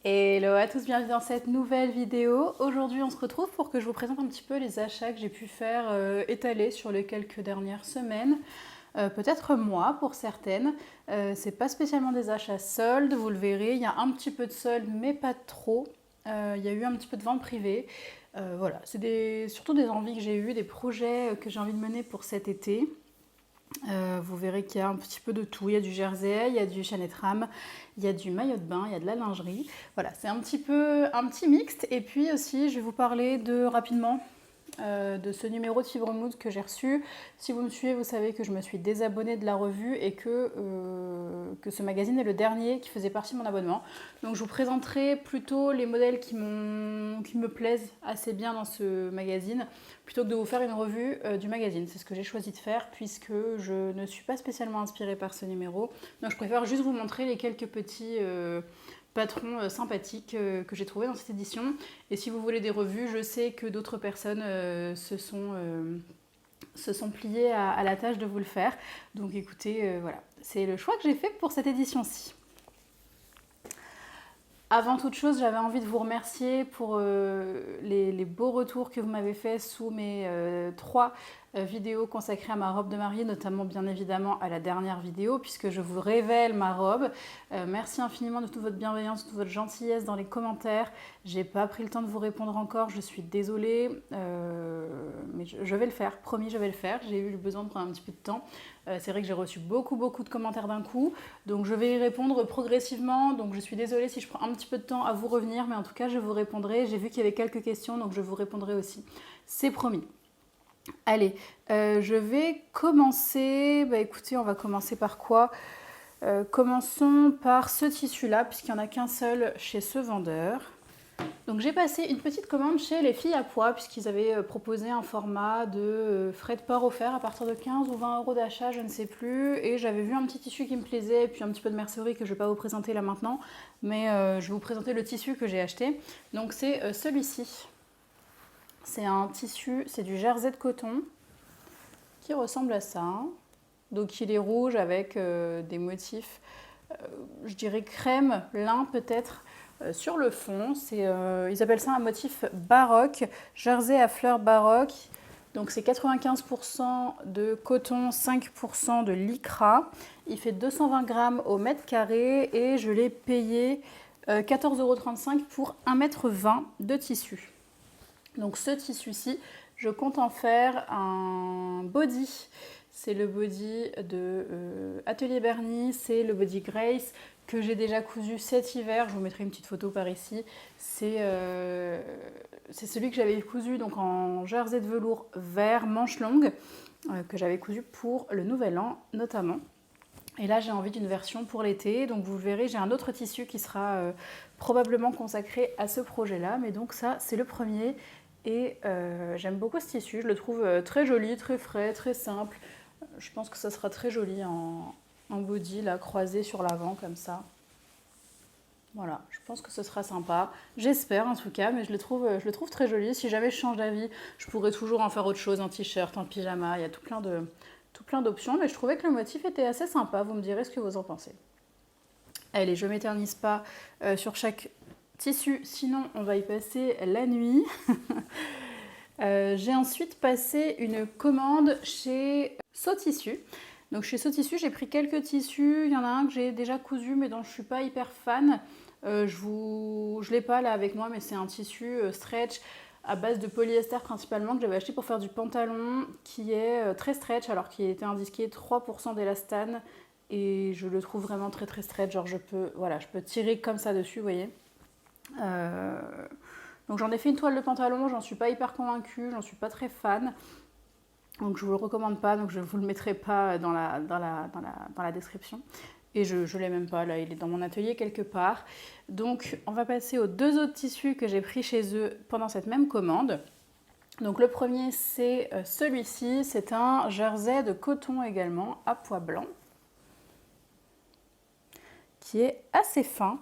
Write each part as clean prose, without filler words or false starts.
Hello à tous, bienvenue dans cette nouvelle vidéo. Aujourd'hui on se retrouve pour que je vous présente un petit peu les achats que j'ai pu faire étalés sur les quelques dernières semaines. Peut-être mois pour certaines. C'est pas spécialement des achats soldes, vous le verrez, il y a un petit peu de soldes mais pas trop. Il y a eu un petit peu de vente privée. Voilà, c'est surtout des envies que j'ai eues, des projets que j'ai envie de mener pour cet été. Vous verrez qu'il y a un petit peu de tout. Il y a du jersey, il y a du chanet ram, il y a du maillot de bain, il y a de la lingerie. Voilà, c'est un petit mixte. Et puis aussi, je vais vous parler rapidement de ce numéro de Fibre Mood que j'ai reçu. Si vous me suivez, vous savez que je me suis désabonnée de la revue et que ce magazine est le dernier qui faisait partie de mon abonnement. Donc je vous présenterai plutôt les modèles qui me plaisent assez bien dans ce magazine, plutôt que de vous faire une revue du magazine. C'est ce que j'ai choisi de faire puisque je ne suis pas spécialement inspirée par ce numéro. Donc je préfère juste vous montrer les quelques petits patrons sympathiques que j'ai trouvé dans cette édition. Et si vous voulez des revues, je sais que d'autres personnes se sont pliées à la tâche de vous le faire. Donc écoutez, voilà, c'est le choix que j'ai fait pour cette édition-ci. Avant toute chose, j'avais envie de vous remercier pour les beaux retours que vous m'avez fait sous mes 3 vidéos consacrées à ma robe de mariée, notamment bien évidemment à la dernière vidéo, puisque je vous révèle ma robe. Merci infiniment de toute votre bienveillance, de toute votre gentillesse dans les commentaires. J'ai pas pris le temps de vous répondre encore, je suis désolée, mais je vais le faire, promis, je vais le faire. J'ai eu le besoin de prendre un petit peu de temps. C'est vrai que j'ai reçu beaucoup de commentaires d'un coup, donc je vais y répondre progressivement. Donc je suis désolée si je prends un petit peu de temps à vous revenir, mais en tout cas je vous répondrai. J'ai vu qu'il y avait quelques questions, donc je vous répondrai aussi. C'est promis. Allez, je vais commencer. Bah écoutez, on va commencer par quoi? Commençons par ce tissu-là, puisqu'il n'y en a qu'un seul chez ce vendeur. Donc j'ai passé une petite commande chez les filles à pois, puisqu'ils avaient proposé un format de frais de port offert à partir de 15 ou 20 euros d'achat, je ne sais plus. Et j'avais vu un petit tissu qui me plaisait, et puis un petit peu de mercerie que je ne vais pas vous présenter là maintenant, mais je vais vous présenter le tissu que j'ai acheté. Donc c'est celui-ci. C'est un tissu, c'est du jersey de coton qui ressemble à ça. Donc il est rouge avec des motifs, je dirais crème, lin peut-être, sur le fond. Ils appellent ça un motif baroque, jersey à fleurs baroque. Donc c'est 95% de coton, 5% de lycra. Il fait 220 grammes au mètre carré et je l'ai payé 14,35 € pour 1,20 m de tissu. Donc ce tissu-ci, je compte en faire un body. C'est le body de Atelier Bernie, c'est le body Grace que j'ai déjà cousu cet hiver. Je vous mettrai une petite photo par ici. C'est celui que j'avais cousu donc en jersey de velours vert manche longue que j'avais cousu pour le Nouvel An notamment. Et là, j'ai envie d'une version pour l'été. Donc, vous le verrez, j'ai un autre tissu qui sera probablement consacré à ce projet-là. Mais donc, ça, c'est le premier. Et j'aime beaucoup ce tissu. Je le trouve très joli, très frais, très simple. Je pense que ça sera très joli en body, là, croisé sur l'avant, comme ça. Voilà, je pense que ce sera sympa. J'espère, en tout cas, mais je le trouve très joli. Si jamais je change d'avis, je pourrais toujours en faire autre chose, un t-shirt, un pyjama. Il y a tout plein d'options, mais je trouvais que le motif était assez sympa. Vous me direz ce que vous en pensez. Allez, je ne m'éternise pas sur chaque tissu, sinon on va y passer la nuit. J'ai ensuite passé une commande chez Sotissu. Donc chez Sotissu, j'ai pris quelques tissus. Il y en a un que j'ai déjà cousu, mais dont je ne suis pas hyper fan. Je l'ai pas là avec moi, mais c'est un tissu stretch à base de polyester principalement que j'avais acheté pour faire du pantalon qui est très stretch alors qu'il était indiqué 3% d'élastane et je le trouve vraiment très stretch, genre je peux tirer comme ça dessus, vous voyez. Donc j'en ai fait une toile de pantalon, j'en suis pas hyper convaincue, j'en suis pas très fan. Donc je vous le recommande pas, donc je vous le mettrai pas dans la description. Et je l'ai même pas, là il est dans mon atelier quelque part. Donc on va passer aux 2 autres tissus que j'ai pris chez eux pendant cette même commande. Donc le premier c'est celui-ci, c'est un jersey de coton également à pois blanc. Qui est assez fin.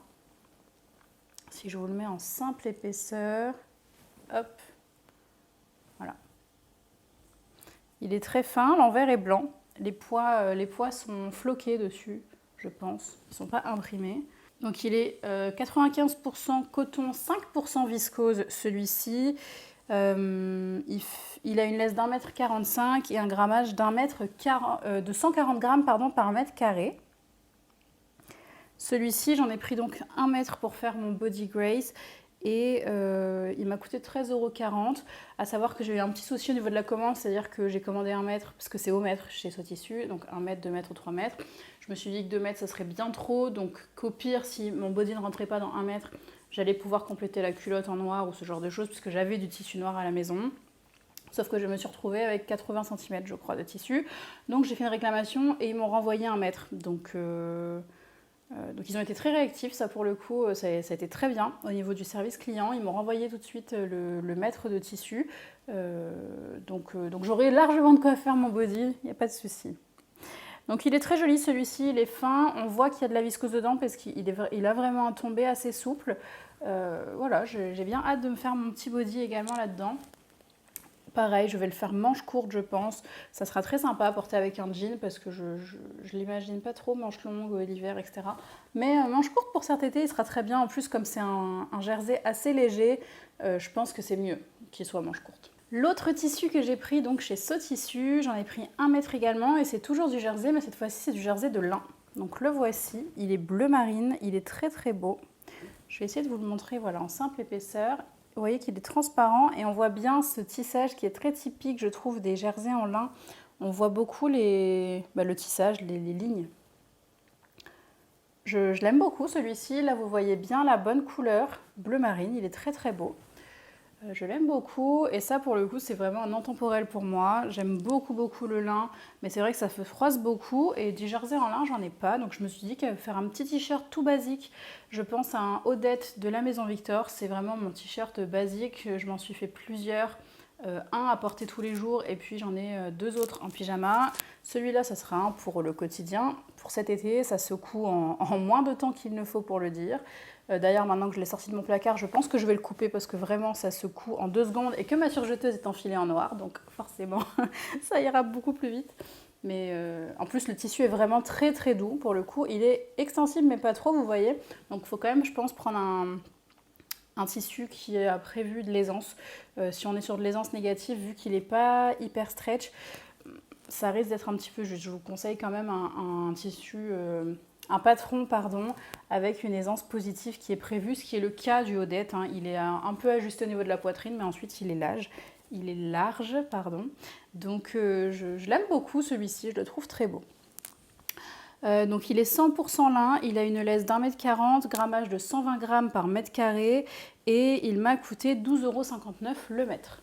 Si je vous le mets en simple épaisseur, hop, voilà. Il est très fin, l'envers est blanc. Les pois sont floqués dessus, je pense. Ils ne sont pas imprimés. Donc il est 95% coton, 5% viscose celui-ci. Il a une laisse d'1,45 m et un grammage de 140 grammes par mètre carré. Celui-ci, j'en ai pris donc 1 mètre pour faire mon Body Grace et il m'a coûté 13,40 €. À savoir que j'ai eu un petit souci au niveau de la commande, c'est-à-dire que j'ai commandé 1 mètre parce que c'est au mètre chez Sotissu, donc 1 mètre, 2 mètres ou 3 mètres. Je me suis dit que 2 mètres ça serait bien trop, donc qu'au pire, si mon body ne rentrait pas dans 1 mètre, j'allais pouvoir compléter la culotte en noir ou ce genre de choses, puisque j'avais du tissu noir à la maison. Sauf que je me suis retrouvée avec 80 cm, je crois, de tissu. Donc j'ai fait une réclamation et ils m'ont renvoyé 1 mètre. Donc ils ont été très réactifs, ça pour le coup, ça a été très bien au niveau du service client. Ils m'ont renvoyé tout de suite le mètre de tissu. Donc j'aurai largement de quoi faire mon body, il n'y a pas de souci. Donc il est très joli celui-ci, il est fin, on voit qu'il y a de la viscose dedans parce qu'il a vraiment un tombé assez souple. Voilà, j'ai bien hâte de me faire mon petit body également là-dedans. Pareil, je vais le faire manche courte, je pense. Ça sera très sympa à porter avec un jean parce que je l'imagine pas trop manche longue l'hiver, etc. Mais manche courte pour cet été, il sera très bien. En plus, comme c'est un jersey assez léger, je pense que c'est mieux qu'il soit manche courte. L'autre tissu que j'ai pris donc chez Sotissu, j'en ai pris 1 mètre également et c'est toujours du jersey, mais cette fois-ci c'est du jersey de lin. Donc le voici, il est bleu marine, il est très très beau. Je vais essayer de vous le montrer voilà, en simple épaisseur. Vous voyez qu'il est transparent et on voit bien ce tissage qui est très typique, je trouve, des jerseys en lin. On voit beaucoup le tissage, les lignes. Je l'aime beaucoup celui-ci. Là, vous voyez bien la bonne couleur, bleu marine. Il est très très beau. Je l'aime beaucoup et ça pour le coup c'est vraiment un intemporel pour moi. J'aime beaucoup beaucoup le lin, mais c'est vrai que ça se froisse beaucoup et du jersey en lin j'en ai pas, donc je me suis dit qu'à faire un petit t-shirt tout basique, je pense à un Odette de la Maison Victor. C'est vraiment mon t-shirt basique, je m'en suis fait plusieurs, un à porter tous les jours et puis j'en ai 2 autres en pyjama. Celui-là ça sera un pour le quotidien, pour cet été, ça se coud en moins de temps qu'il ne faut pour le dire. D'ailleurs, maintenant que je l'ai sorti de mon placard, je pense que je vais le couper parce que vraiment ça se coud en 2 secondes et que ma surjeteuse est enfilée en noir, donc forcément ça ira beaucoup plus vite. Mais en plus le tissu est vraiment très très doux pour le coup, il est extensible mais pas trop, vous voyez. Donc il faut quand même, je pense, prendre un tissu qui a prévu de l'aisance. Si on est sur de l'aisance négative, vu qu'il n'est pas hyper stretch, ça risque d'être un petit peu juste. Je vous conseille quand même un tissu... un patron, pardon, avec une aisance positive qui est prévue, ce qui est le cas du Odette. Hein. Il est un peu ajusté au niveau de la poitrine, mais ensuite il est large. Donc je l'aime beaucoup celui-ci, je le trouve très beau. Donc il est 100% lin, il a une laisse d'1,40 m, grammage de 120 grammes par mètre carré et il m'a coûté 12,59 € le mètre.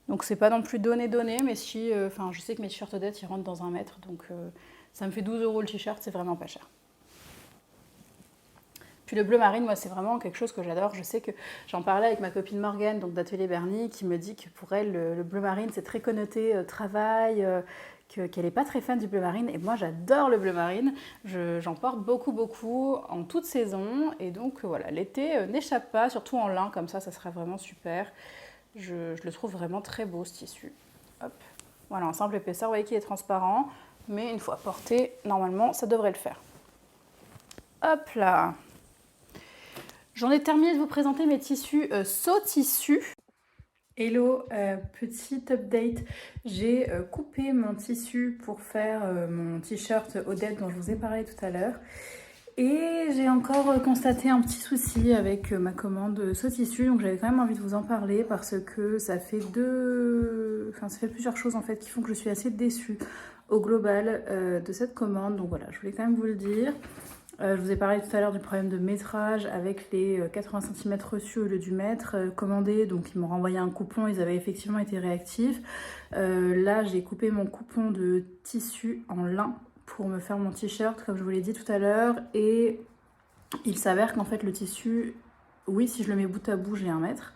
Donc c'est pas non plus donné, mais si, je sais que mes t-shirts Odette ils rentrent dans 1 mètre, donc ça me fait 12 € le t-shirt, c'est vraiment pas cher. Puis le bleu marine, moi c'est vraiment quelque chose que j'adore. Je sais que j'en parlais avec ma copine Morgane, donc d'Atelier Bernie, qui me dit que pour elle le bleu marine c'est très connoté travail, qu'elle n'est pas très fan du bleu marine. Et moi j'adore le bleu marine, j'en porte beaucoup en toute saison. Et donc voilà, l'été n'échappe pas, surtout en lin comme ça sera vraiment super. Je le trouve vraiment très beau ce tissu. Hop. Voilà, en simple épaisseur, vous voyez qu'il est transparent, mais une fois porté, normalement, ça devrait le faire. Hop là. J'en ai terminé de vous présenter mes tissus Sotissu. Hello, petite update. J'ai coupé mon tissu pour faire mon t-shirt Odette dont je vous ai parlé tout à l'heure. Et j'ai encore constaté un petit souci avec ma commande Sotissu, donc j'avais quand même envie de vous en parler parce que ça fait plusieurs choses en fait qui font que je suis assez déçue au global de cette commande. Donc voilà, je voulais quand même vous le dire. Je vous ai parlé tout à l'heure du problème de métrage avec les 80 cm reçus au lieu du mètre commandé. Donc ils m'ont renvoyé un coupon, ils avaient effectivement été réactifs. Là j'ai coupé mon coupon de tissu en lin pour me faire mon t-shirt comme je vous l'ai dit tout à l'heure. Et il s'avère qu'en fait le tissu, oui si je le mets bout à bout j'ai 1 mètre,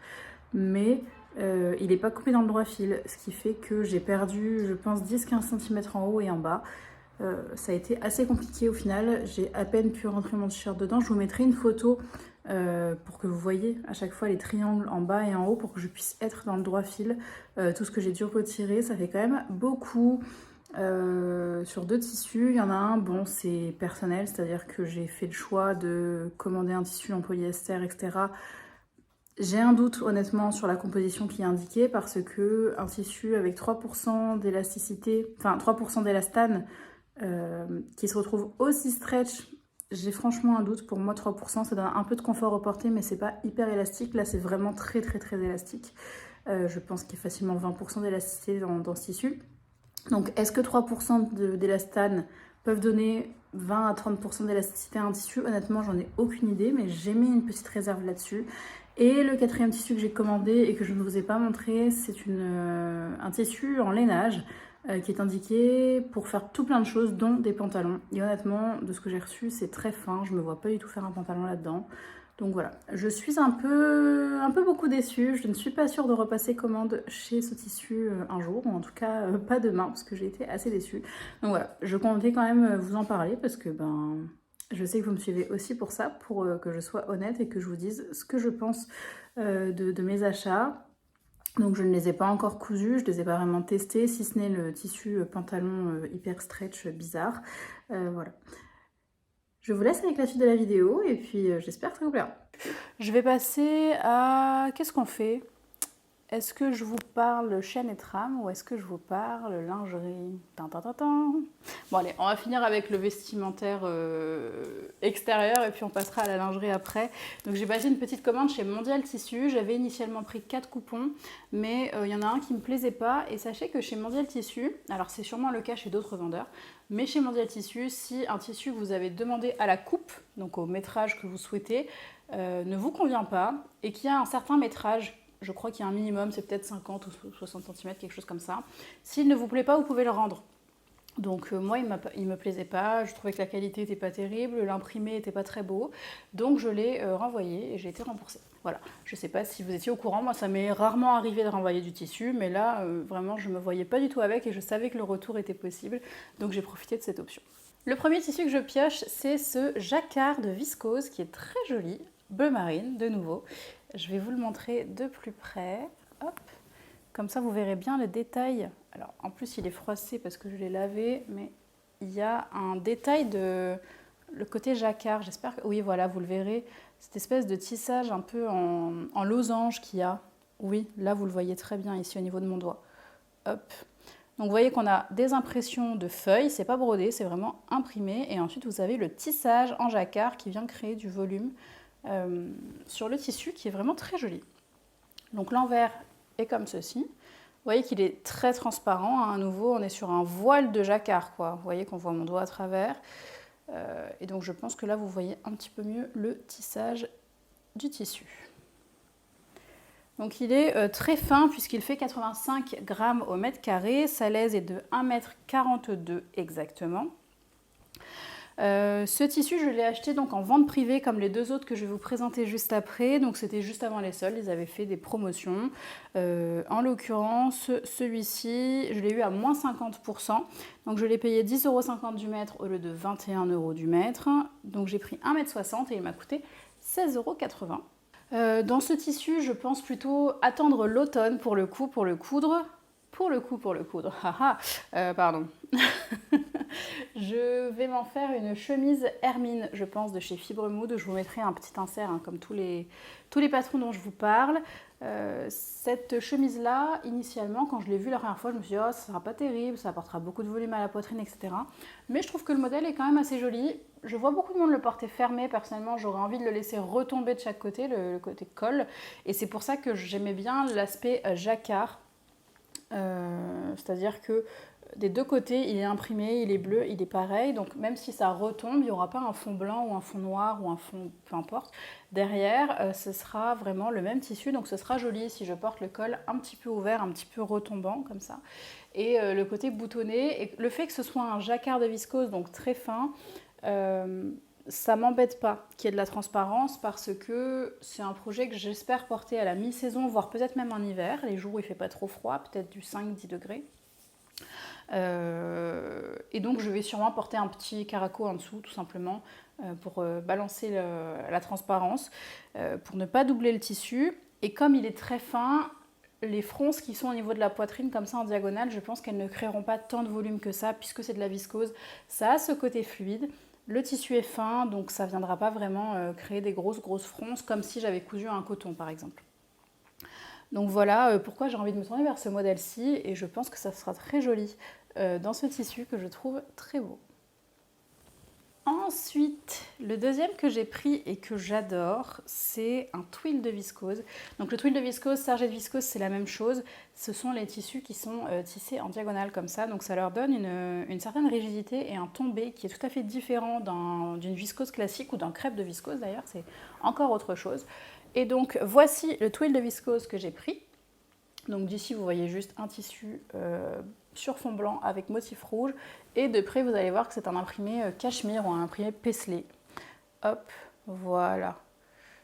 mais il n'est pas coupé dans le droit fil. Ce qui fait que j'ai perdu je pense 10-15 cm en haut et en bas. Ça a été assez compliqué au final, j'ai à peine pu rentrer mon t-shirt dedans. Je vous mettrai une photo pour que vous voyez à chaque fois les triangles en bas et en haut pour que je puisse être dans le droit fil. Tout ce que j'ai dû retirer, ça fait quand même beaucoup. sur 2 tissus. Il y en a un, bon, c'est personnel, c'est-à-dire que j'ai fait le choix de commander un tissu en polyester, etc. J'ai un doute honnêtement sur la composition qui est indiquée parce que un tissu avec 3% d'élasticité, enfin 3% d'élastane qui se retrouve aussi stretch, j'ai franchement un doute. Pour moi 3% ça donne un peu de confort au porté mais c'est pas hyper élastique. Là c'est vraiment très très très élastique. Je pense qu'il y a facilement 20% d'élasticité dans ce tissu. Donc est-ce que 3% d'élastane peuvent donner 20 à 30% d'élasticité à un tissu? Honnêtement j'en ai aucune idée mais j'ai mis une petite réserve là-dessus. Et le 4e tissu que j'ai commandé et que je ne vous ai pas montré, c'est un tissu en lainage qui est indiqué pour faire tout plein de choses, dont des pantalons. Et honnêtement, de ce que j'ai reçu, c'est très fin. Je ne me vois pas du tout faire un pantalon là-dedans. Donc voilà, je suis un peu beaucoup déçue. Je ne suis pas sûre de repasser commande chez ce tissu un jour, ou en tout cas pas demain, parce que j'ai été assez déçue. Donc voilà, je comptais quand même vous en parler parce que je sais que vous me suivez aussi pour ça, pour que je sois honnête et que je vous dise ce que je pense de mes achats. Donc je ne les ai pas encore cousus, je ne les ai pas vraiment testés, si ce n'est le tissu pantalon hyper stretch bizarre. Voilà. Je vous laisse avec la suite de la vidéo et puis j'espère que ça vous plaira. Je vais passer à... Qu'est-ce qu'on fait ? Est-ce que je vous parle chaîne et trame ou est-ce que je vous parle lingerie ? Bon allez, on va finir avec le vestimentaire extérieur et puis on passera à la lingerie après. Donc j'ai passé une petite commande chez Mondial Tissu. J'avais initialement pris 4 coupons, mais il y en a un qui ne me plaisait pas. Et sachez que chez Mondial Tissu, alors c'est sûrement le cas chez d'autres vendeurs, mais chez Mondial Tissu, si un tissu que vous avez demandé à la coupe, donc au métrage que vous souhaitez, ne vous convient pas et qu'il y a un certain métrage, je crois qu'il y a un minimum, c'est peut-être 50 ou 60 cm, quelque chose comme ça. S'il ne vous plaît pas, vous pouvez le rendre. Donc moi, il me plaisait pas, je trouvais que la qualité n'était pas terrible, l'imprimé n'était pas très beau, donc je l'ai renvoyé et j'ai été remboursée. Voilà, je sais pas si vous étiez au courant, moi ça m'est rarement arrivé de renvoyer du tissu, mais là, vraiment, je me voyais pas du tout avec et je savais que le retour était possible, donc j'ai profité de cette option. Le premier tissu que je pioche, c'est ce jacquard de viscose qui est très joli, bleu marine, de nouveau. Je vais vous le montrer de plus près. Hop. Comme ça, vous verrez bien le détail. Alors, en plus, il est froissé parce que je l'ai lavé, mais il y a un détail de le côté jacquard. J'espère que... Oui, voilà, vous le verrez. Cette espèce de tissage un peu en losange qu'il y a. Oui, là, vous le voyez très bien ici au niveau de mon doigt. Hop. Donc, vous voyez qu'on a des impressions de feuilles. C'est pas brodé, c'est vraiment imprimé. Et ensuite, vous avez le tissage en jacquard qui vient créer du volume sur le tissu qui est vraiment très joli. Donc l'envers est comme ceci. Vous voyez qu'il est très transparent. À nouveau, on est sur un voile de jacquard, quoi. Vous voyez qu'on voit mon doigt à travers. Et donc je pense que là, vous voyez un petit peu mieux le tissage du tissu. Donc il est très fin puisqu'il fait 85 grammes au mètre carré. Sa lèse est de 1,42 m exactement. Ce tissu, je l'ai acheté donc en vente privée comme les deux autres que je vais vous présenter juste après. Donc c'était juste avant les soldes, ils avaient fait des promotions. En l'occurrence, celui-ci, je l'ai eu à moins 50%. Donc je l'ai payé 10,50 € du mètre au lieu de 21 € du mètre. Donc j'ai pris 1,60 m et il m'a coûté 16,80 €. Dans ce tissu, je pense plutôt attendre l'automne pour le coudre. Pardon. Je vais m'en faire une chemise Hermine, je pense, de chez Fibre Mood. Je vous mettrai un petit insert, hein, comme tous les patrons dont je vous parle. Cette chemise-là, initialement, quand je l'ai vue la première fois, je me suis dit, oh, ça sera pas terrible, ça apportera beaucoup de volume à la poitrine, etc. Mais je trouve que le modèle est quand même assez joli. Je vois beaucoup de monde le porter fermé. Personnellement, j'aurais envie de le laisser retomber de chaque côté, le côté col. Et c'est pour ça que j'aimais bien l'aspect jacquard. C'est-à-dire que des deux côtés, il est imprimé, il est bleu, il est pareil. Donc même si ça retombe, il n'y aura pas un fond blanc ou un fond noir ou un fond, peu importe. Derrière, ce sera vraiment le même tissu. Donc ce sera joli si je porte le col un petit peu ouvert, un petit peu retombant comme ça. Et le côté boutonné, et le fait que ce soit un jacquard de viscose, donc très fin, ça m'embête pas qu'il y ait de la transparence parce que c'est un projet que j'espère porter à la mi-saison, voire peut-être même en hiver, les jours où il fait pas trop froid, peut-être du 5-10 degrés. Et donc je vais sûrement porter un petit caraco en dessous tout simplement pour balancer la transparence, pour ne pas doubler le tissu. Et comme il est très fin, les fronces qui sont au niveau de la poitrine comme ça en diagonale, je pense qu'elles ne créeront pas tant de volume que ça puisque c'est de la viscose. Ça a ce côté fluide. Le tissu est fin, donc ça ne viendra pas vraiment créer des grosses fronces comme si j'avais cousu un coton par exemple. Donc voilà pourquoi j'ai envie de me tourner vers ce modèle-ci et je pense que ça sera très joli dans ce tissu que je trouve très beau. Ensuite, le deuxième que j'ai pris et que j'adore, c'est un twill de viscose. Donc le twill de viscose, sergette viscose, c'est la même chose. Ce sont les tissus qui sont tissés en diagonale comme ça. Donc ça leur donne une certaine rigidité et un tombé qui est tout à fait différent d'une viscose classique ou d'un crêpe de viscose d'ailleurs. C'est encore autre chose. Et donc voici le twill de viscose que j'ai pris. Donc d'ici, vous voyez juste un tissu sur fond blanc avec motif rouge. Et de près, vous allez voir que c'est un imprimé cachemire ou un imprimé Paisley. Hop, voilà.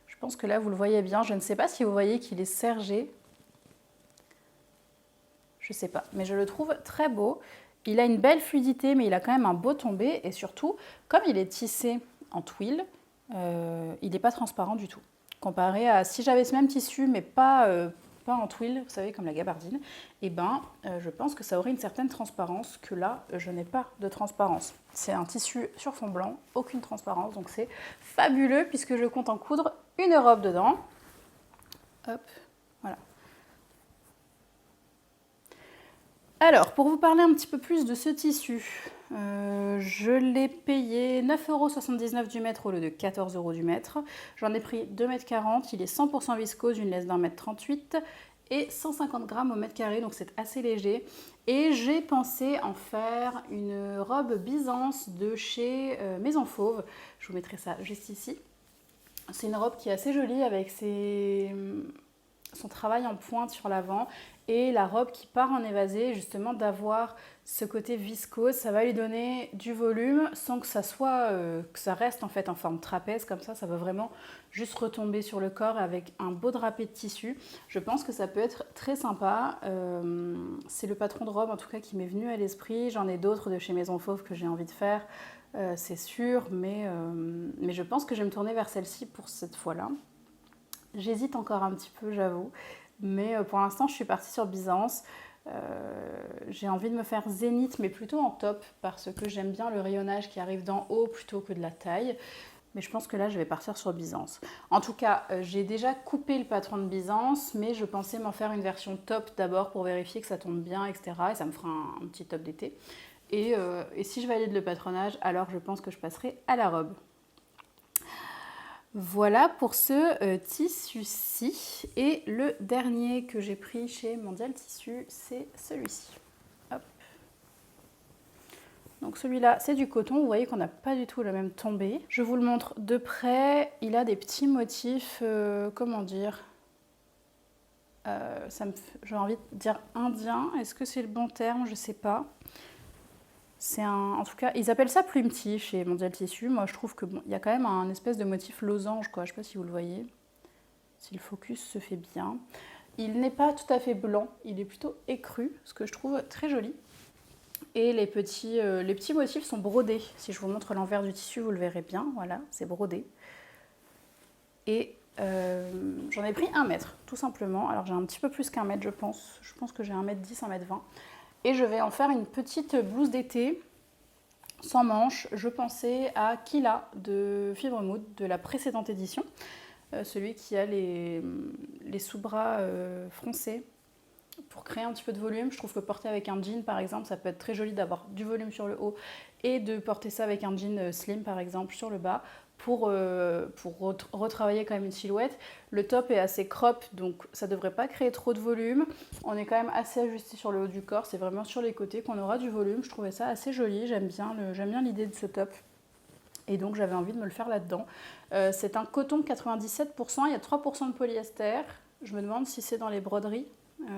Je pense que là, vous le voyez bien. Je ne sais pas si vous voyez qu'il est sergé. Je ne sais pas, mais je le trouve très beau. Il a une belle fluidité, mais il a quand même un beau tombé. Et surtout, comme il est tissé en twill, il n'est pas transparent du tout. Comparé à si j'avais ce même tissu, mais pas en twill, vous savez, comme la gabardine, et je pense que ça aurait une certaine transparence que là, je n'ai pas de transparence. C'est un tissu sur fond blanc, aucune transparence, donc c'est fabuleux puisque je compte en coudre une robe dedans. Hop, voilà. Alors, pour vous parler un petit peu plus de ce tissu, je l'ai payé 9,79 € du mètre au lieu de 14 € du mètre. J'en ai pris 2,40 m, il est 100% viscose, une laisse d'1,38 m et 150 grammes au mètre carré, donc c'est assez léger. Et j'ai pensé en faire une robe Byzance de chez Maison Fauve. Je vous mettrai ça juste ici. C'est une robe qui est assez jolie avec son travail en pointe sur l'avant et la robe qui part en évasé, justement d'avoir ce côté viscose, ça va lui donner du volume sans que ça soit que ça reste en fait en forme trapèze comme ça va vraiment juste retomber sur le corps avec un beau drapé de tissu. Je pense que ça peut être très sympa. C'est le patron de robe en tout cas qui m'est venu à l'esprit. J'en ai d'autres de chez Maison Fauve que j'ai envie de faire, c'est sûr, mais je pense que je vais me tourner vers celle-ci pour cette fois-là. J'hésite encore un petit peu, j'avoue, mais pour l'instant, je suis partie sur Byzance. J'ai envie de me faire zénith, mais plutôt en top, parce que j'aime bien le rayonnage qui arrive d'en haut plutôt que de la taille. Mais je pense que là, je vais partir sur Byzance. En tout cas, j'ai déjà coupé le patron de Byzance, mais je pensais m'en faire une version top d'abord pour vérifier que ça tombe bien, etc. Et ça me fera un petit top d'été. Et si je valide le patronage, alors je pense que je passerai à la robe. Voilà pour ce tissu-ci. Et le dernier que j'ai pris chez Mondial Tissu, c'est celui-ci. Hop. Donc celui-là, c'est du coton. Vous voyez qu'on n'a pas du tout le même tombé. Je vous le montre de près. Il a des petits motifs, comment dire, j'ai envie de dire indien. Est-ce que c'est le bon terme? Je ne sais pas. En tout cas, ils appellent ça plumetis chez Mondial Tissu. Moi, je trouve que il y a quand même un espèce de motif losange, quoi. Je ne sais pas si vous le voyez. Si le focus se fait bien. Il n'est pas tout à fait blanc, il est plutôt écru, ce que je trouve très joli. Et les petits motifs sont brodés. Si je vous montre l'envers du tissu, vous le verrez bien. Voilà, c'est brodé. Et j'en ai pris 1 mètre, tout simplement. Alors j'ai un petit peu plus qu'1 mètre, je pense. Je pense que j'ai 1,10 m, 1,20 m. Et je vais en faire une petite blouse d'été sans manches. Je pensais à Kila de Fibremood de la précédente édition. Celui qui a les sous-bras froncés pour créer un petit peu de volume. Je trouve que porter avec un jean par exemple, ça peut être très joli d'avoir du volume sur le haut et de porter ça avec un jean slim par exemple sur le bas pour retravailler quand même une silhouette. Le top est assez crop, donc ça ne devrait pas créer trop de volume. On est quand même assez ajusté sur le haut du corps, c'est vraiment sur les côtés qu'on aura du volume. Je trouvais ça assez joli, j'aime bien l'idée de ce top. Et donc j'avais envie de me le faire là-dedans. C'est un coton 97%, il y a 3% de polyester. Je me demande si c'est dans les broderies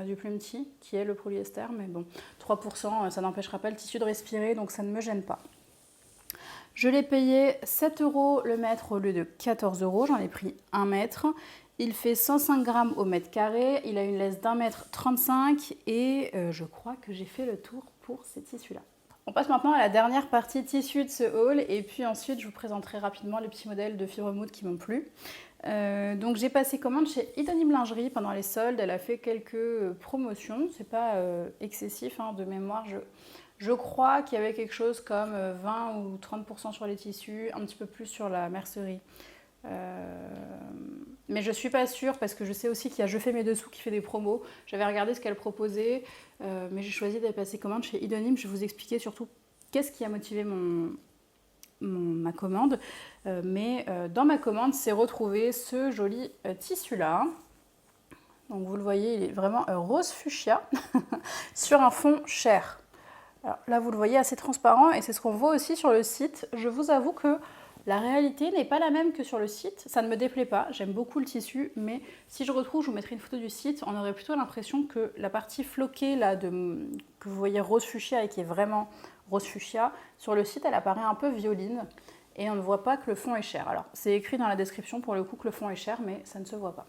du plumetis qui est le polyester, mais bon, 3%, ça n'empêchera pas le tissu de respirer, donc ça ne me gêne pas. Je l'ai payé 7 € le mètre au lieu de 14 €, j'en ai pris 1 mètre. Il fait 105 grammes au mètre carré, il a une laisse d'1,35 m et je crois que j'ai fait le tour pour ces tissus-là. On passe maintenant à la dernière partie tissu de ce haul et puis ensuite je vous présenterai rapidement les petits modèles de Fibremood qui m'ont plu. Donc j'ai passé commande chez Idonim Lingerie pendant les soldes. Elle a fait quelques promotions, c'est pas excessif de mémoire. Je crois qu'il y avait quelque chose comme 20 ou 30% sur les tissus, un petit peu plus sur la mercerie. Mais je suis pas sûre parce que je sais aussi qu'il y a Je fais mes dessous qui fait des promos. J'avais regardé ce qu'elle proposait, mais j'ai choisi d'aller passer commande chez Idonim. Je vais vous expliquer surtout qu'est-ce qui a motivé ma commande. Mais dans ma commande, c'est retrouvé ce joli tissu-là. Donc vous le voyez, il est vraiment rose fuchsia sur un fond chair. Alors là, vous le voyez, assez transparent et c'est ce qu'on voit aussi sur le site. Je vous avoue que la réalité n'est pas la même que sur le site. Ça ne me déplaît pas, j'aime beaucoup le tissu, mais si je retrouve, je vous mettrai une photo du site, on aurait plutôt l'impression que la partie floquée là, que vous voyez rose fuchsia et qui est vraiment rose fuchsia, sur le site, elle apparaît un peu violine et on ne voit pas que le fond est cher. Alors, c'est écrit dans la description pour le coup que le fond est cher, mais ça ne se voit pas.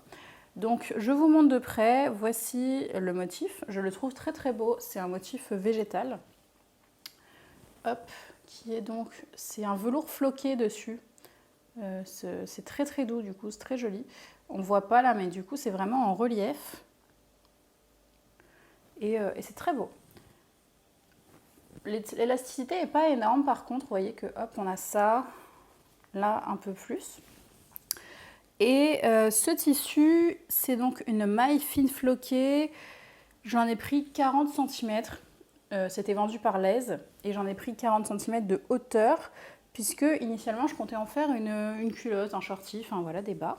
Donc, je vous montre de près, voici le motif. Je le trouve très très beau, c'est un motif végétal. Hop, qui est donc, c'est un velours floqué dessus. C'est très très doux du coup, c'est très joli. On ne voit pas là, mais du coup c'est vraiment en relief. Et c'est très beau. L'élasticité n'est pas énorme par contre, vous voyez que hop, on a ça, là un peu plus. Et ce tissu, c'est donc une maille fine floquée. J'en ai pris 40 cm. C'était vendu par Lèze et j'en ai pris 40 cm de hauteur puisque initialement je comptais en faire une culotte, un shorty, enfin voilà, des bas.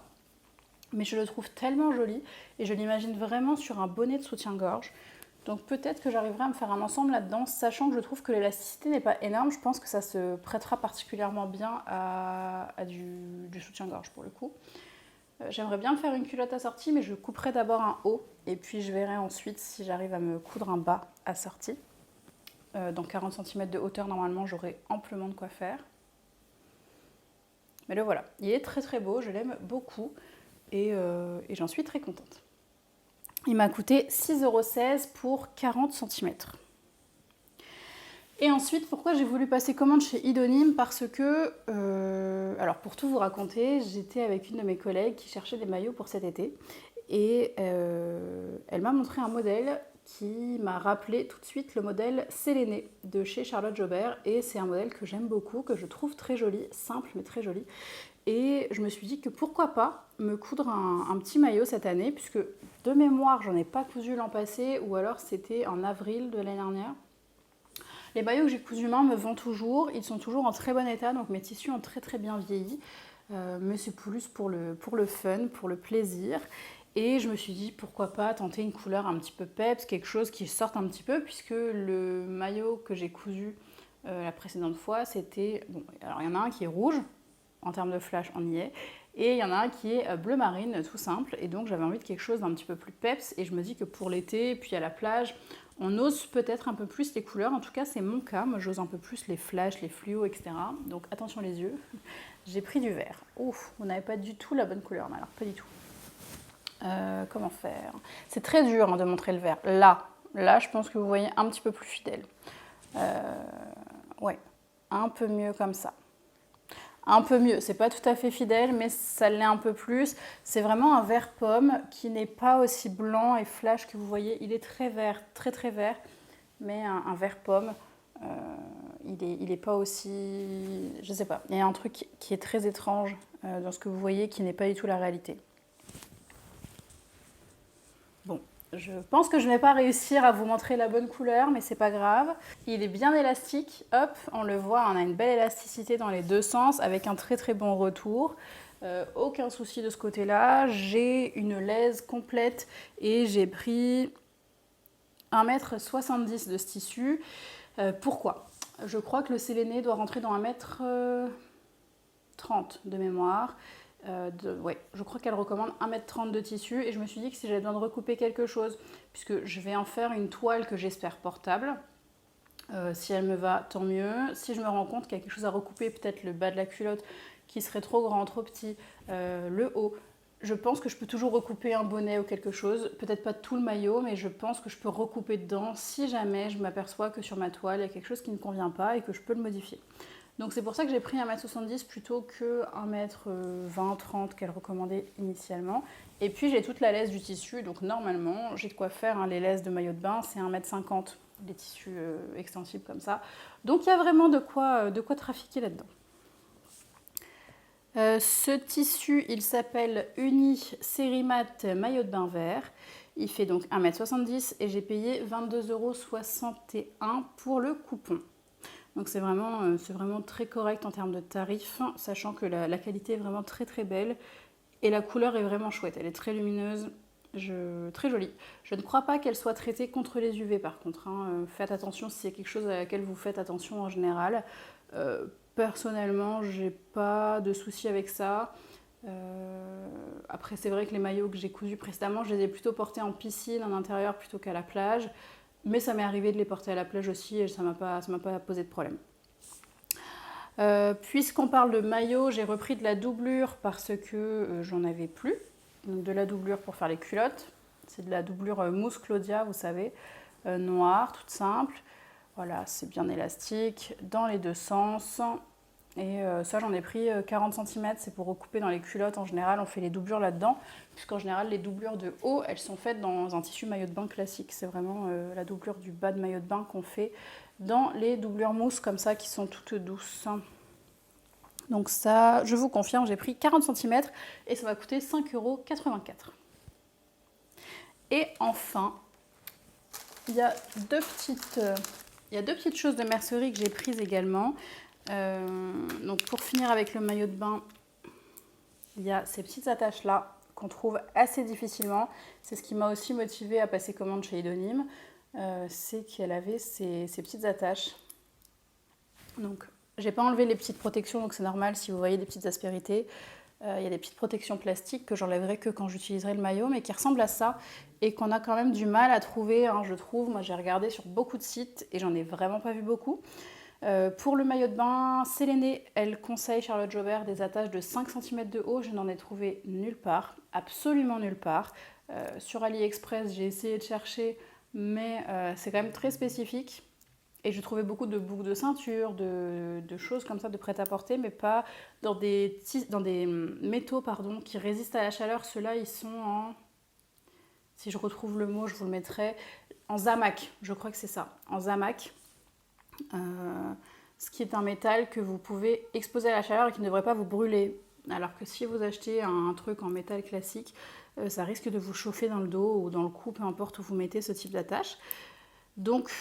Mais je le trouve tellement joli et je l'imagine vraiment sur un bonnet de soutien-gorge. Donc peut-être que j'arriverai à me faire un ensemble là-dedans, sachant que je trouve que l'élasticité n'est pas énorme. Je pense que ça se prêtera particulièrement bien à du soutien-gorge pour le coup. J'aimerais bien me faire une culotte assortie, mais je couperai d'abord un haut et puis je verrai ensuite si j'arrive à me coudre un bas assorti. Dans 40 cm de hauteur, normalement, j'aurai amplement de quoi faire. Mais le voilà, il est très très beau, je l'aime beaucoup et j'en suis très contente. Il m'a coûté 6,16 € pour 40 cm. Et ensuite, pourquoi j'ai voulu passer commande chez Idonim? Parce que, alors pour tout vous raconter, j'étais avec une de mes collègues qui cherchait des maillots pour cet été. Et elle m'a montré un modèle qui m'a rappelé tout de suite le modèle Séléné de chez Charlotte Jobert. Et c'est un modèle que j'aime beaucoup, que je trouve très joli, simple mais très joli. Et je me suis dit que pourquoi pas me coudre un petit maillot cette année, puisque de mémoire, j'en ai pas cousu l'an passé, ou alors c'était en avril de l'année dernière. Les maillots que j'ai cousus main me vont toujours, ils sont toujours en très bon état, donc mes tissus ont très très bien vieilli. Mais c'est plus pour le fun, pour le plaisir. Et je me suis dit pourquoi pas tenter une couleur un petit peu peps, quelque chose qui sorte un petit peu, puisque le maillot que j'ai cousu la précédente fois, c'était... Bon, alors il y en a un qui est rouge, en termes de flash on y est, et il y en a un qui est bleu marine, tout simple, et donc j'avais envie de quelque chose d'un petit peu plus peps, et je me dis que pour l'été, puis à la plage, on ose peut-être un peu plus les couleurs, en tout cas c'est mon cas, moi j'ose un peu plus les flashs, les fluos, etc. Donc attention les yeux, j'ai pris du vert. Ouf, vous n'avez pas du tout la bonne couleur, mais alors pas du tout. Comment faire? C'est très dur de montrer le vert. Là, je pense que vous voyez un petit peu plus fidèle. Ouais, un peu mieux comme ça. Un peu mieux, c'est pas tout à fait fidèle, mais ça l'est un peu plus. C'est vraiment un vert pomme qui n'est pas aussi blanc et flash que vous voyez. Il est très vert, très très vert, mais un vert pomme, il est pas aussi... Je sais pas, il y a un truc qui est très étrange dans ce que vous voyez qui n'est pas du tout la réalité. Bon, je pense que je ne vais pas réussir à vous montrer la bonne couleur, mais c'est pas grave. Il est bien élastique, hop, on le voit, on a une belle élasticité dans les deux sens avec un très très bon retour. Aucun souci de ce côté-là. J'ai une laise complète et j'ai pris 1,70 m de ce tissu. Pourquoi? Je crois que le séléné doit rentrer dans 1,30 m de mémoire. Ouais, je crois qu'elle recommande 1,30 m de tissu et je me suis dit que si j'avais besoin de recouper quelque chose, puisque je vais en faire une toile que j'espère portable, si elle me va, tant mieux. Si je me rends compte qu'il y a quelque chose à recouper, peut-être le bas de la culotte qui serait trop grand, trop petit, le haut, je pense que je peux toujours recouper un bonnet ou quelque chose, peut-être pas tout le maillot, mais je pense que je peux recouper dedans si jamais je m'aperçois que sur ma toile il y a quelque chose qui ne convient pas et que je peux le modifier. Donc c'est pour ça que j'ai pris 1m70 plutôt que 1m20-30 qu'elle recommandait initialement. Et puis j'ai toute la laisse du tissu, donc normalement j'ai de quoi faire, hein. Les laisses de maillot de bain c'est 1m50, les tissus extensibles comme ça. Donc il y a vraiment de quoi trafiquer là-dedans. Ce tissu, il s'appelle Uni Sérimat maillot de bain vert. Il fait donc 1m70 et j'ai payé 22,61 € pour le coupon. Donc c'est vraiment très correct en termes de tarifs, sachant que la qualité est vraiment très très belle et la couleur est vraiment chouette. Elle est très lumineuse, très jolie. Je ne crois pas qu'elle soit traitée contre les UV par contre, hein. Faites attention si c'est quelque chose à laquelle vous faites attention en général. Personnellement, j'ai pas de soucis avec ça. Après, c'est vrai que les maillots que j'ai cousus précédemment, je les ai plutôt portés en piscine, en intérieur, plutôt qu'à la plage. Mais ça m'est arrivé de les porter à la plage aussi et ça m'a pas posé de problème. Puisqu'on parle de maillot, j'ai repris de la doublure parce que j'en avais plus. Donc de la doublure pour faire les culottes. C'est de la doublure mousse Claudia, vous savez, noire, toute simple. Voilà, c'est bien élastique, dans les deux sens. Et ça, j'en ai pris 40 cm, c'est pour recouper dans les culottes. En général, on fait les doublures là-dedans, puisqu'en général, les doublures de haut, elles sont faites dans un tissu maillot de bain classique. C'est vraiment la doublure du bas de maillot de bain qu'on fait dans les doublures mousse, comme ça, qui sont toutes douces. Donc ça, je vous confirme, j'ai pris 40 cm et ça m'a coûté 5,84 €. Et enfin, il y a deux petites choses de mercerie que j'ai prises également. Donc pour finir avec le maillot de bain, il y a ces petites attaches là qu'on trouve assez difficilement. C'est ce qui m'a aussi motivée à passer commande chez Idonym. C'est qu'elle avait ces petites attaches. Donc j'ai pas enlevé les petites protections, donc c'est normal si vous voyez des petites aspérités. Il y a des petites protections plastiques que j'enlèverai que quand j'utiliserai le maillot, mais qui ressemblent à ça et qu'on a quand même du mal à trouver, hein, je trouve. Moi j'ai regardé sur beaucoup de sites et j'en ai vraiment pas vu beaucoup. Pour le maillot de bain, Séléné, elle conseille, Charlotte Jobert, des attaches de 5 cm de haut. Je n'en ai trouvé nulle part, absolument nulle part. Sur AliExpress, j'ai essayé de chercher, mais c'est quand même très spécifique. Et j'ai trouvé beaucoup de boucles de ceinture, de choses comme ça, de prêt-à-porter, mais pas dans des métaux qui résistent à la chaleur. Ceux-là, ils sont en... Si je retrouve le mot, je vous le mettrai. En zamac, je crois que c'est ça, en zamac. Ce qui est un métal que vous pouvez exposer à la chaleur et qui ne devrait pas vous brûler. Alors que si vous achetez un truc en métal classique, ça risque de vous chauffer dans le dos ou dans le cou, peu importe où vous mettez ce type d'attache. Donc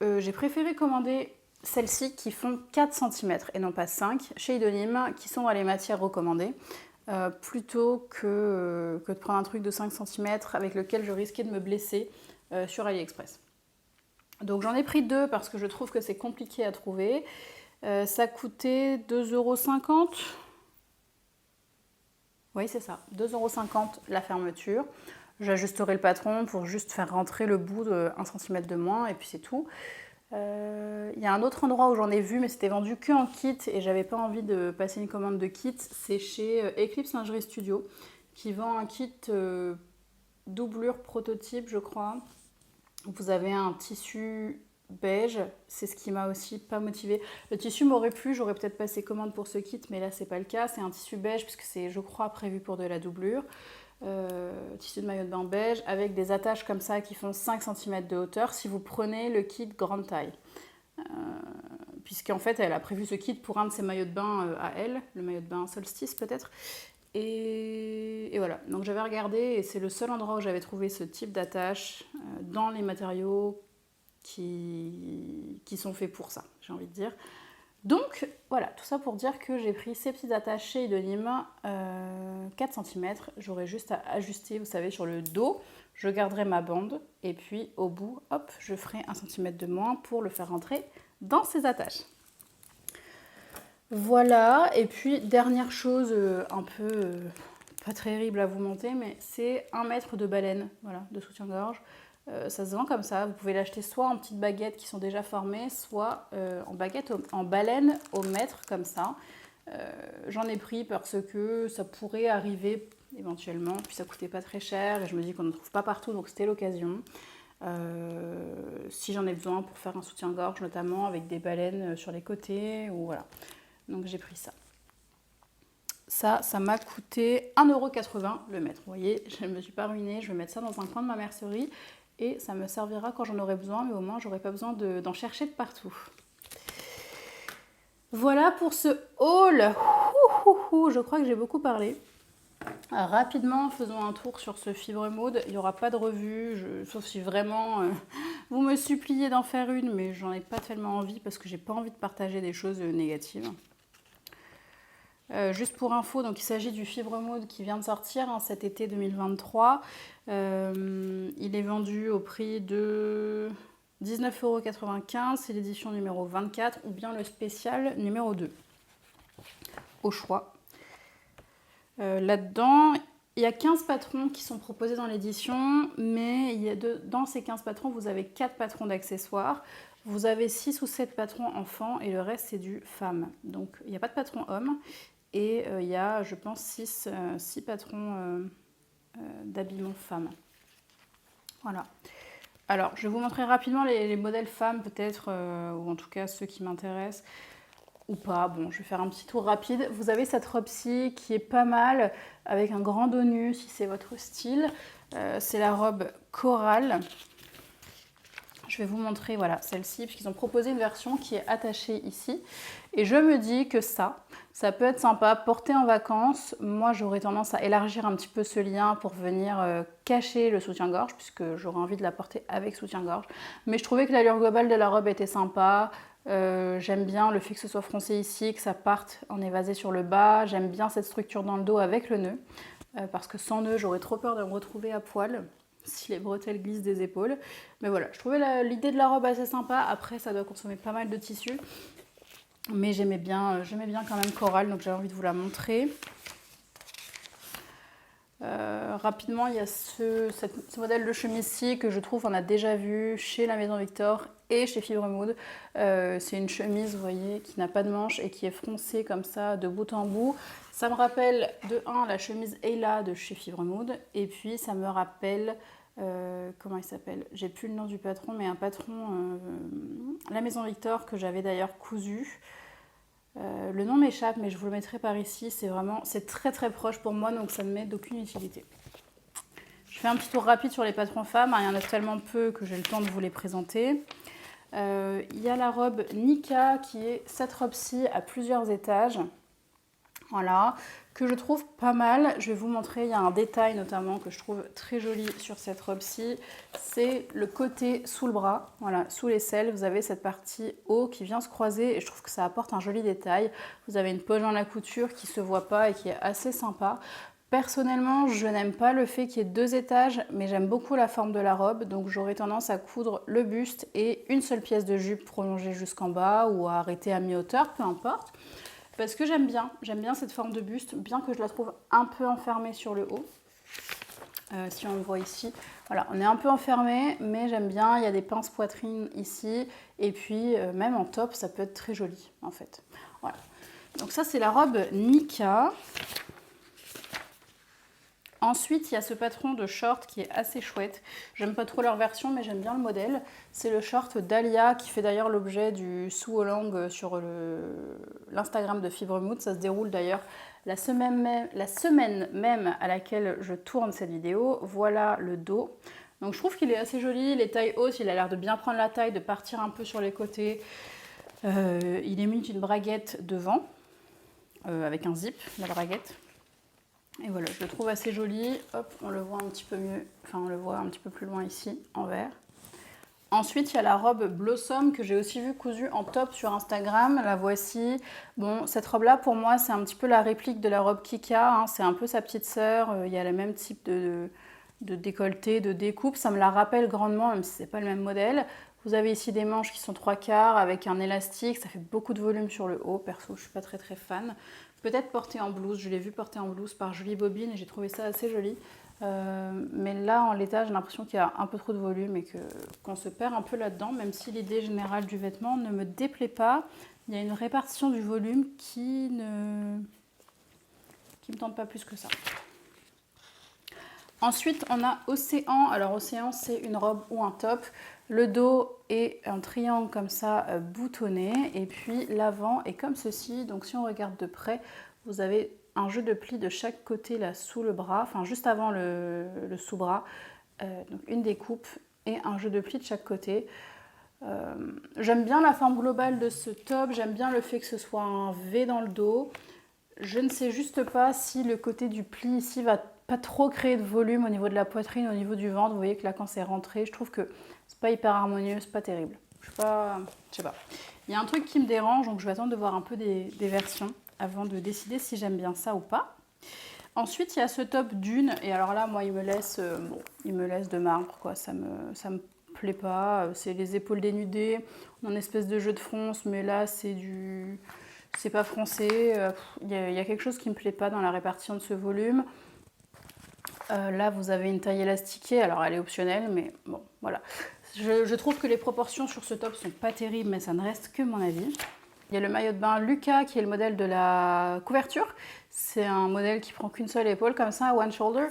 j'ai préféré commander celles-ci qui font 4 cm et non pas 5 chez Idonym, qui sont dans les matières recommandées, plutôt que de prendre un truc de 5 cm avec lequel je risquais de me blesser sur AliExpress. Donc j'en ai pris 2 parce que je trouve que c'est compliqué à trouver. Ça coûtait 2,50 €. Oui, c'est ça, 2,50 € la fermeture. J'ajusterai le patron pour juste faire rentrer le bout de 1 cm de moins et puis c'est tout. Il y a un autre endroit où j'en ai vu, mais c'était vendu que en kit et j'avais pas envie de passer une commande de kit. C'est chez Eclipse Lingerie Studio qui vend un kit doublure prototype, je crois. Vous avez un tissu beige, c'est ce qui m'a aussi pas motivée. Le tissu m'aurait plu, j'aurais peut-être passé commande pour ce kit, mais là c'est pas le cas. C'est un tissu beige puisque c'est, je crois, prévu pour de la doublure. Tissu de maillot de bain beige avec des attaches comme ça qui font 5 cm de hauteur si vous prenez le kit grande taille. Puisqu'en fait elle a prévu ce kit pour un de ses maillots de bain à elle, le maillot de bain solstice peut-être. Et voilà, donc j'avais regardé et c'est le seul endroit où j'avais trouvé ce type d'attache dans les matériaux qui sont faits pour ça, j'ai envie de dire. Donc voilà, tout ça pour dire que j'ai pris ces petites attaches chez Idonym, 4 cm. J'aurai juste à ajuster, vous savez, sur le dos. Je garderai ma bande et puis au bout, hop, je ferai 1 cm de moins pour le faire rentrer dans ces attaches. Voilà, et puis dernière chose un peu pas terrible à vous monter, mais c'est 1 mètre de baleine, voilà, de soutien-gorge. Ça se vend comme ça, vous pouvez l'acheter soit en petites baguettes qui sont déjà formées, soit en baleine au mètre comme ça. J'en ai pris parce que ça pourrait arriver éventuellement, puis ça coûtait pas très cher et je me dis qu'on ne trouve pas partout, donc c'était l'occasion. Si j'en ai besoin pour faire un soutien-gorge notamment avec des baleines sur les côtés ou voilà. Donc j'ai pris ça. Ça m'a coûté 1,80 € le mètre. Vous voyez, je ne me suis pas ruinée. Je vais mettre ça dans un coin de ma mercerie et ça me servira quand j'en aurai besoin, mais au moins j'aurai pas besoin d'en chercher de partout. Voilà pour ce haul. Je crois que j'ai beaucoup parlé. Rapidement, faisons un tour sur ce Fibre Mode. Il n'y aura pas de revue, sauf si vraiment vous me suppliez d'en faire une, mais j'en ai pas tellement envie parce que j'ai pas envie de partager des choses négatives. Juste pour info, donc il s'agit du Fibre Mode qui vient de sortir cet été 2023. Il est vendu au prix de 19,95 €, c'est l'édition numéro 24 ou bien le spécial numéro 2. Au choix. Là-dedans, il y a 15 patrons qui sont proposés dans l'édition, mais dans ces 15 patrons, vous avez 4 patrons d'accessoires. Vous avez 6 ou 7 patrons enfants et le reste, c'est du femme. Donc, il n'y a pas de patron homme. Et il y a, je pense, 6 patrons d'habillement femme. Voilà. Alors, je vais vous montrer rapidement les modèles femmes, peut-être, ou en tout cas ceux qui m'intéressent. Ou pas, bon, je vais faire un petit tour rapide. Vous avez cette robe-ci qui est pas mal, avec un grand dos nu, si c'est votre style. C'est la robe Coral. Je vais vous montrer, voilà, celle-ci, puisqu'ils ont proposé une version qui est attachée ici. Et je me dis que ça peut être sympa, porter en vacances. Moi, j'aurais tendance à élargir un petit peu ce lien pour venir cacher le soutien-gorge, puisque j'aurais envie de la porter avec soutien-gorge. Mais je trouvais que l'allure globale de la robe était sympa. J'aime bien le fait que ce soit froncé ici, que ça parte en évasé sur le bas. J'aime bien cette structure dans le dos avec le nœud, parce que sans nœud, j'aurais trop peur de me retrouver à poil si les bretelles glissent des épaules. Mais voilà, je trouvais l'idée de la robe assez sympa. Après, ça doit consommer pas mal de tissu. Mais j'aimais bien quand même Coral, donc j'avais envie de vous la montrer. Rapidement, il y a ce modèle de chemise-ci que je trouve on a déjà vu chez la Maison Victor et chez Fibre Mode. C'est une chemise, vous voyez, qui n'a pas de manches et qui est froncée comme ça de bout en bout. Ça me rappelle de 1 la chemise Ayla de chez Fibre Mode et puis ça me rappelle, comment il s'appelle? J'ai plus le nom du patron, mais un patron, la Maison Victor que j'avais d'ailleurs cousu. Le nom m'échappe, mais je vous le mettrai par ici. C'est très très proche pour moi, donc ça ne m'est d'aucune utilité. Je fais un petit tour rapide sur les patrons femmes. Il y en a tellement peu que j'ai le temps de vous les présenter. Il y a la robe Nika qui est cette robe-ci à plusieurs étages. Voilà, que je trouve pas mal. Je vais vous montrer, il y a un détail notamment que je trouve très joli sur cette robe-ci. C'est le côté sous le bras, voilà, sous l'aisselle. Vous avez cette partie haut qui vient se croiser et je trouve que ça apporte un joli détail. Vous avez une poche dans la couture qui se voit pas et qui est assez sympa. Personnellement, je n'aime pas le fait qu'il y ait 2 étages, mais j'aime beaucoup la forme de la robe. Donc j'aurais tendance à coudre le buste et une seule pièce de jupe prolongée jusqu'en bas ou à arrêter à mi-hauteur, peu importe. Parce que j'aime bien cette forme de buste, bien que je la trouve un peu enfermée sur le haut. Si on le voit ici, voilà, on est un peu enfermé, mais j'aime bien, il y a des pinces poitrine ici, et puis même en top, ça peut être très joli, en fait. Voilà. Donc ça, c'est la robe Nika. Ensuite, il y a ce patron de short qui est assez chouette. J'aime pas trop leur version, mais j'aime bien le modèle. C'est le short Dahlia qui fait d'ailleurs l'objet du sous-Holang sur l'Instagram de Fibre Mode. Ça se déroule d'ailleurs la semaine même à laquelle je tourne cette vidéo. Voilà le dos. Donc je trouve qu'il est assez joli. Les tailles hautes, il a l'air de bien prendre la taille, de partir un peu sur les côtés. Il est muni d'une braguette devant, avec un zip, la braguette. Et voilà, je le trouve assez joli. Hop, on le voit un petit peu mieux, enfin on le voit un petit peu plus loin ici, en vert. Ensuite, il y a la robe Blossom que j'ai aussi vue cousue en top sur Instagram. La voici. Bon, cette robe-là, pour moi, c'est un petit peu la réplique de la robe Kika. Hein. C'est un peu sa petite sœur. Il y a le même type de décolleté, de découpe. Ça me la rappelle grandement, même si c'est pas le même modèle. Vous avez ici des manches qui sont 3/4 avec un élastique. Ça fait beaucoup de volume sur le haut. Perso, je suis pas très fan. Peut-être portée en blouse, je l'ai vu portée en blouse par Julie Bobine et j'ai trouvé ça assez joli. Mais là, en l'état, j'ai l'impression qu'il y a un peu trop de volume et qu'on se perd un peu là-dedans, même si l'idée générale du vêtement ne me déplaît pas. Il y a une répartition du volume qui me tente pas plus que ça. Ensuite, on a Océan. Alors, Océan, c'est une robe ou un top. Le dos est un triangle comme ça, boutonné. Et puis, l'avant est comme ceci. Donc, si on regarde de près, vous avez un jeu de plis de chaque côté, là, sous le bras. Enfin, juste avant le sous-bras. Donc, une découpe et un jeu de plis de chaque côté. J'aime bien la forme globale de ce top. J'aime bien le fait que ce soit un V dans le dos. Je ne sais juste pas si le côté du pli ici va pas trop créer de volume au niveau de la poitrine, au niveau du ventre. Vous voyez que là, quand c'est rentré, je trouve que c'est pas hyper harmonieux, c'est pas terrible. Je sais pas. Il y a un truc qui me dérange, donc je vais attendre de voir un peu des versions avant de décider si j'aime bien ça ou pas. Ensuite, il y a ce top Dune, et alors là, moi, il me laisse de marbre, quoi. Ça me plaît pas. C'est les épaules dénudées, on a une espèce de jeu de fronce, mais là, c'est pas français. Il y a quelque chose qui me plaît pas dans la répartition de ce volume. Là, vous avez une taille élastiquée, alors elle est optionnelle, mais bon, voilà. Je trouve que les proportions sur ce top sont pas terribles, mais ça ne reste que mon avis. Il y a le maillot de bain Lucas, qui est le modèle de la couverture. C'est un modèle qui prend qu'une seule épaule, comme ça, one shoulder.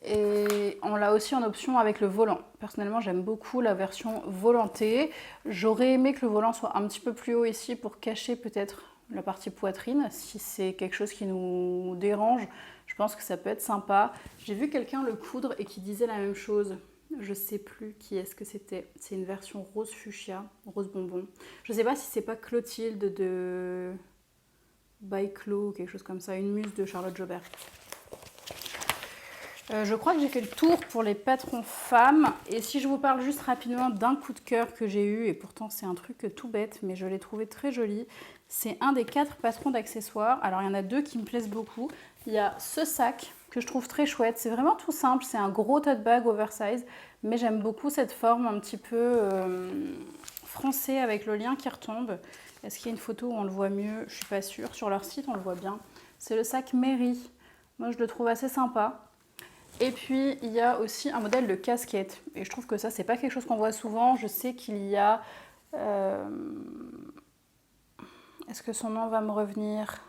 Et on l'a aussi en option avec le volant. Personnellement, j'aime beaucoup la version volantée. J'aurais aimé que le volant soit un petit peu plus haut ici pour cacher peut-être la partie poitrine. Si c'est quelque chose qui nous dérange, je pense que ça peut être sympa. J'ai vu quelqu'un le coudre et qui disait la même chose. Je sais plus qui est-ce que c'était. C'est une version rose fuchsia, rose bonbon. Je sais pas si c'est pas Clotilde de By Clo ou quelque chose comme ça, une muse de Charlotte Jobert. Je crois que j'ai fait le tour pour les patrons femmes. Et si je vous parle juste rapidement d'un coup de cœur que j'ai eu, et pourtant c'est un truc tout bête, mais je l'ai trouvé très joli, c'est un des 4 patrons d'accessoires. Alors il y en a 2 qui me plaisent beaucoup. Il y a ce sac que je trouve très chouette. C'est vraiment tout simple, c'est un gros tote bag oversize, mais j'aime beaucoup cette forme un petit peu français avec le lien qui retombe. Est-ce qu'il y a une photo où on le voit mieux? Je suis pas sûre. Sur leur site, on le voit bien. C'est le sac Mary. Moi, je le trouve assez sympa. Et puis, il y a aussi un modèle de casquette. Et je trouve que ça, c'est pas quelque chose qu'on voit souvent. Je sais qu'il y a... Est-ce que son nom va me revenir?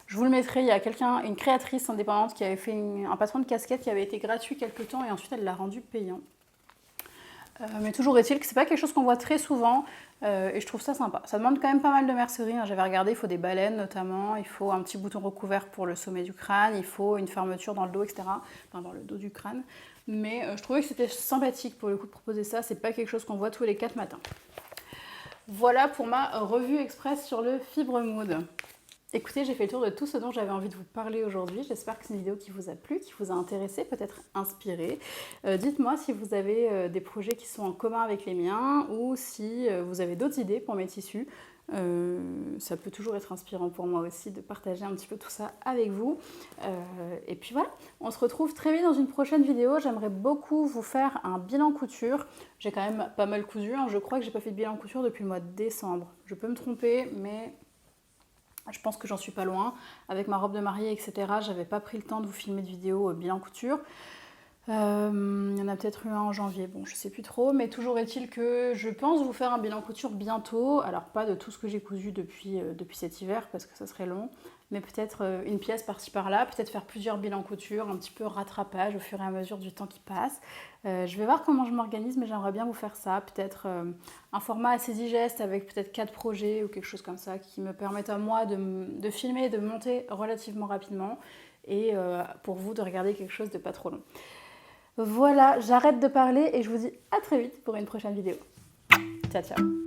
Je vous le mettrai. Il y a une créatrice indépendante qui avait fait un patron de casquette qui avait été gratuit quelque temps et ensuite elle l'a rendu payant. Mais toujours est-il que c'est pas quelque chose qu'on voit très souvent et je trouve ça sympa. Ça demande quand même pas mal de mercerie, hein. J'avais regardé, il faut des baleines notamment, il faut un petit bouton recouvert pour le sommet du crâne, il faut une fermeture dans le dos, etc. Enfin dans le dos du crâne. Mais je trouvais que c'était sympathique pour le coup de proposer ça, c'est pas quelque chose qu'on voit tous les 4 matins. Voilà pour ma revue express sur le Fibre Mood. Écoutez, j'ai fait le tour de tout ce dont j'avais envie de vous parler aujourd'hui. J'espère que c'est une vidéo qui vous a plu, qui vous a intéressé, peut-être inspiré. Dites-moi si vous avez des projets qui sont en commun avec les miens ou si vous avez d'autres idées pour mes tissus. Ça peut toujours être inspirant pour moi aussi de partager un petit peu tout ça avec vous. Et puis voilà, on se retrouve très vite dans une prochaine vidéo. J'aimerais beaucoup vous faire un bilan couture. J'ai quand même pas mal cousu, hein. Je crois que j'ai pas fait de bilan couture depuis le mois de décembre. Je peux me tromper, mais... je pense que j'en suis pas loin. Avec ma robe de mariée, etc., j'avais pas pris le temps de vous filmer de vidéo bilan couture. Il y en a peut-être eu un en janvier, bon je sais plus trop, mais toujours est-il que je pense vous faire un bilan couture bientôt. Alors pas de tout ce que j'ai cousu depuis cet hiver, parce que ça serait long, mais peut-être une pièce par-ci par-là, peut-être faire plusieurs bilans couture, un petit peu rattrapage au fur et à mesure du temps qui passe. Je vais voir comment je m'organise, mais j'aimerais bien vous faire ça, peut-être un format assez digeste avec peut-être 4 projets ou quelque chose comme ça qui me permettent à moi de filmer et de monter relativement rapidement et pour vous de regarder quelque chose de pas trop long. Voilà, j'arrête de parler et je vous dis à très vite pour une prochaine vidéo. Ciao, ciao!